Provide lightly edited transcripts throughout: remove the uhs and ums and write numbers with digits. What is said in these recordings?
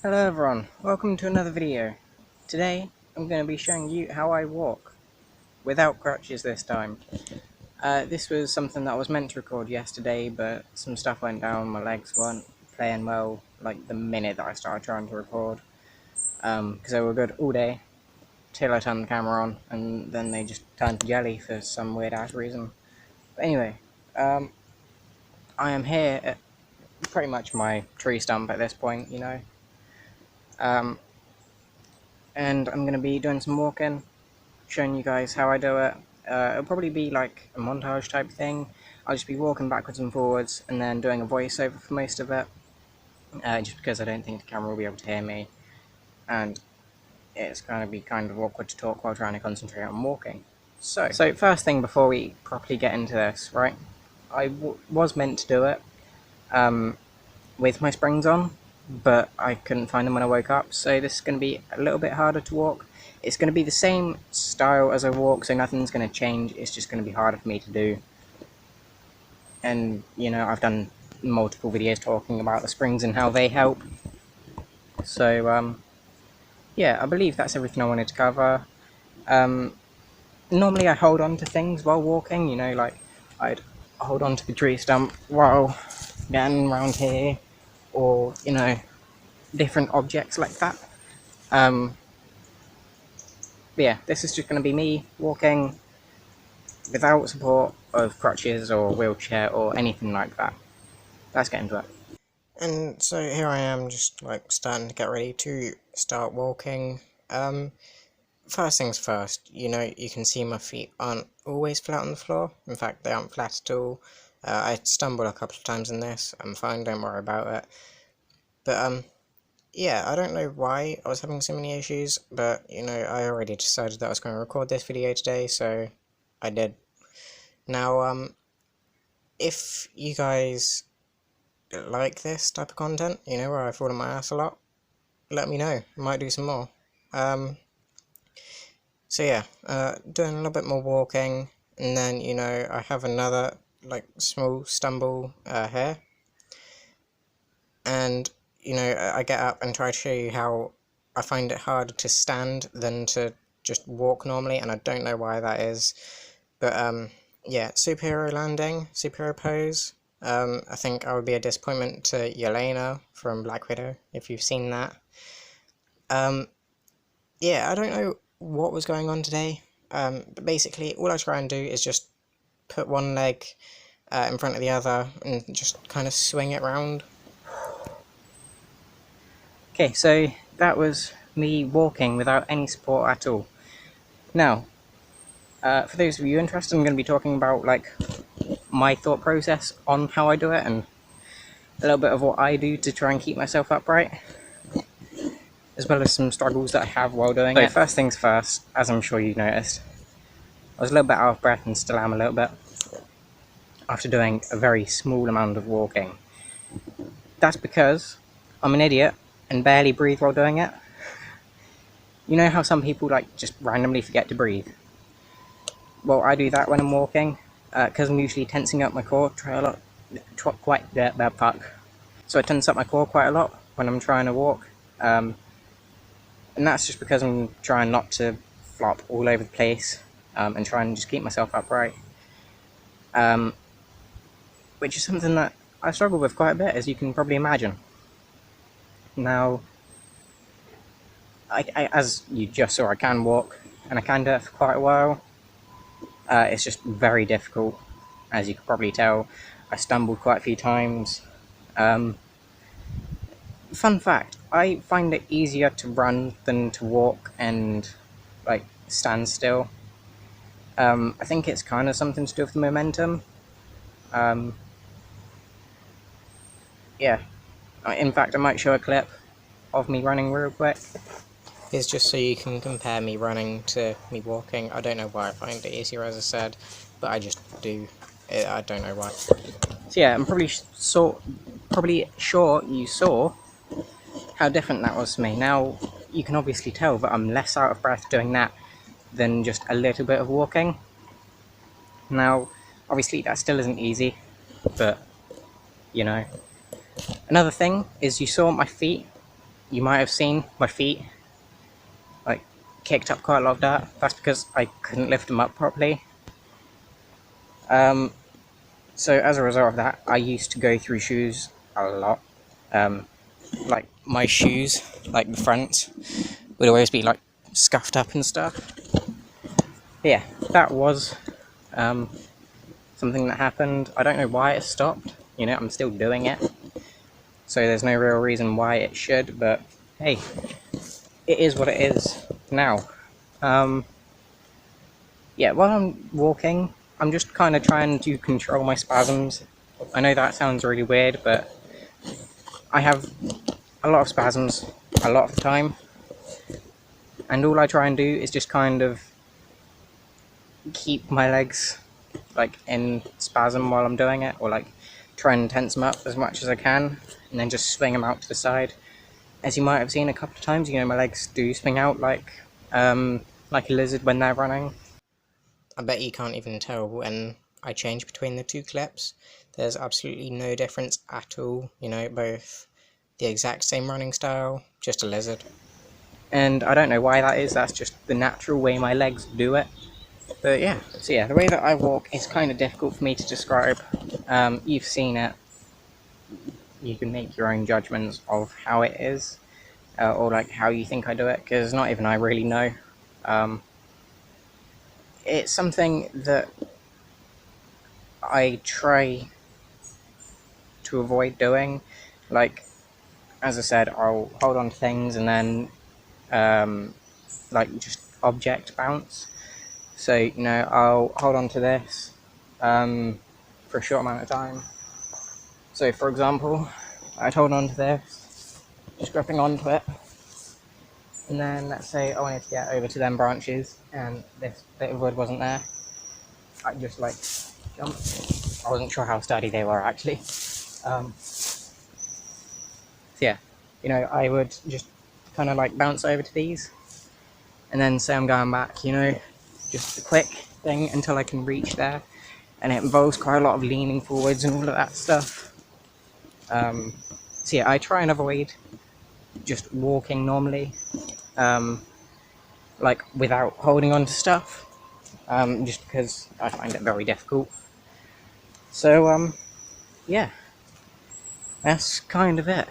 Hello everyone, welcome to another video. Today I'm going to be showing you how I walk, without crutches this time. This was something that I was meant to record yesterday, but some stuff went down, my legs weren't playing well like the minute that I started trying to record. Because they were good all day, till I turned the camera on, and then they just turned to jelly for some weird ass reason. But anyway, I am here at pretty much my tree stump at this point, you know. And I'm going to be doing some walking, showing you guys how I do it. It'll probably be like a montage type thing. I'll just be walking backwards and forwards and then doing a voiceover for most of it, just because I don't think the camera will be able to hear me, and it's going to be kind of awkward to talk while trying to concentrate on walking. So first thing before we properly get into this, right, I was meant to do it with my springs on, but I couldn't find them when I woke up, so this is going to be a little bit harder to walk. It's going to be the same style as I walk, so nothing's going to change, it's just going to be harder for me to do. And, you know, I've done multiple videos talking about the springs and how they help. So, yeah, I believe that's everything I wanted to cover. Normally I hold on to things while walking, you know, like I'd hold on to the tree stump while getting around here, or, you know, different objects like that. But yeah, this is just going to be me walking without support of crutches or wheelchair or anything like that. Let's get into it. And so here I am, just like starting to get ready to start walking. First things first, you know, you can see my feet aren't always flat on the floor. In fact, they aren't flat at all. I stumbled a couple of times in this. I'm fine, don't worry about it. But yeah, I don't know why I was having so many issues, but, you know, I already decided that I was going to record this video today, so I did. Now, if you guys like this type of content, you know, where I fall on my ass a lot, let me know. I might do some more. So yeah, doing a little bit more walking, and then, you know, I have another, like, small stumble here. And, you know, I get up and try to show you how I find it harder to stand than to just walk normally, and I don't know why that is. But, yeah, superhero landing, superhero pose. I think I would be a disappointment to Yelena from Black Widow, if you've seen that. Yeah, I don't know what was going on today, but basically all I try and do is just put one leg in front of the other and just kind of swing it round. Okay, so that was me walking without any support at all. Now, for those of you interested, I'm going to be talking about, like, my thought process on how I do it, and a little bit of what I do to try and keep myself upright, as well as some struggles that I have while doing it. First things first, as I'm sure you noticed, I was a little bit out of breath and still am a little bit, after doing a very small amount of walking. That's because I'm an idiot and barely breathe while doing it. You know how some people, like, just randomly forget to breathe? Well, I do that when I'm walking, because I'm usually tensing up my core So I tense up my core quite a lot when I'm trying to walk, and that's just because I'm trying not to flop all over the place, and trying to just keep myself upright, which is something that I struggle with quite a bit, as you can probably imagine. Now, as you just saw, I can walk, and I can do it for quite a while. It's just very difficult, as you can probably tell. I stumbled quite a few times. Fun fact, I find it easier to run than to walk and, like, stand still. I think it's kind of something to do with the momentum. Yeah. In fact, I might show a clip of me running real quick. It's just so you can compare me running to me walking. I don't know why I find it easier, as I said, but I just do. I don't know why. So yeah, I'm probably sure you saw how different that was to me. Now, you can obviously tell that I'm less out of breath doing that than just a little bit of walking. Now, obviously that still isn't easy, but, you know. Another thing is, you saw my feet you might have seen my feet like kicked up quite a lot of dirt. That's because I couldn't lift them up properly. So as a result of that, I used to go through shoes a lot. Like my shoes, like the fronts, would always be like scuffed up and stuff. But yeah, that was something that happened. I don't know why it stopped. You know, I'm still doing it, so there's no real reason why it should. But hey, it is what it is now. Yeah, while I'm walking, I'm just kind of trying to control my spasms. I know that sounds really weird, but I have a lot of spasms a lot of the time, and all I try and do is just kind of keep my legs like in spasm while I'm doing it, or like try and tense them up as much as I can, and then just swing them out to the side. As you might have seen a couple of times, you know, my legs do swing out like a lizard when they're running. I bet you can't even tell when I change between the two clips. There's absolutely no difference at all, you know, both the exact same running style, just a lizard. And I don't know why that is, that's just the natural way my legs do it. But yeah, so yeah, the way that I walk is kind of difficult for me to describe. You've seen it. You can make your own judgments of how it is, or like how you think I do it, because not even I really know. It's something that I try to avoid doing. Like, as I said, I'll hold on to things and then like just object bounce. So, you know, I'll hold on to this for a short amount of time. So, for example, I'd hold on to this, just gripping onto it, and then let's say I wanted to get over to them branches and this bit of wood wasn't there. I'd just like jump. I wasn't sure how sturdy they were actually. So yeah, you know, I would just kind of like bounce over to these, and then say I'm going back, you know, just a quick thing until I can reach there, and it involves quite a lot of leaning forwards and all of that stuff. So yeah, I try and avoid just walking normally, like without holding on to stuff, just because I find it very difficult. So yeah, that's kind of it.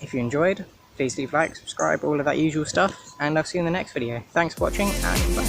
If you enjoyed, please leave a like, subscribe, all of that usual stuff, and I'll see you in the next video. Thanks for watching, and bye.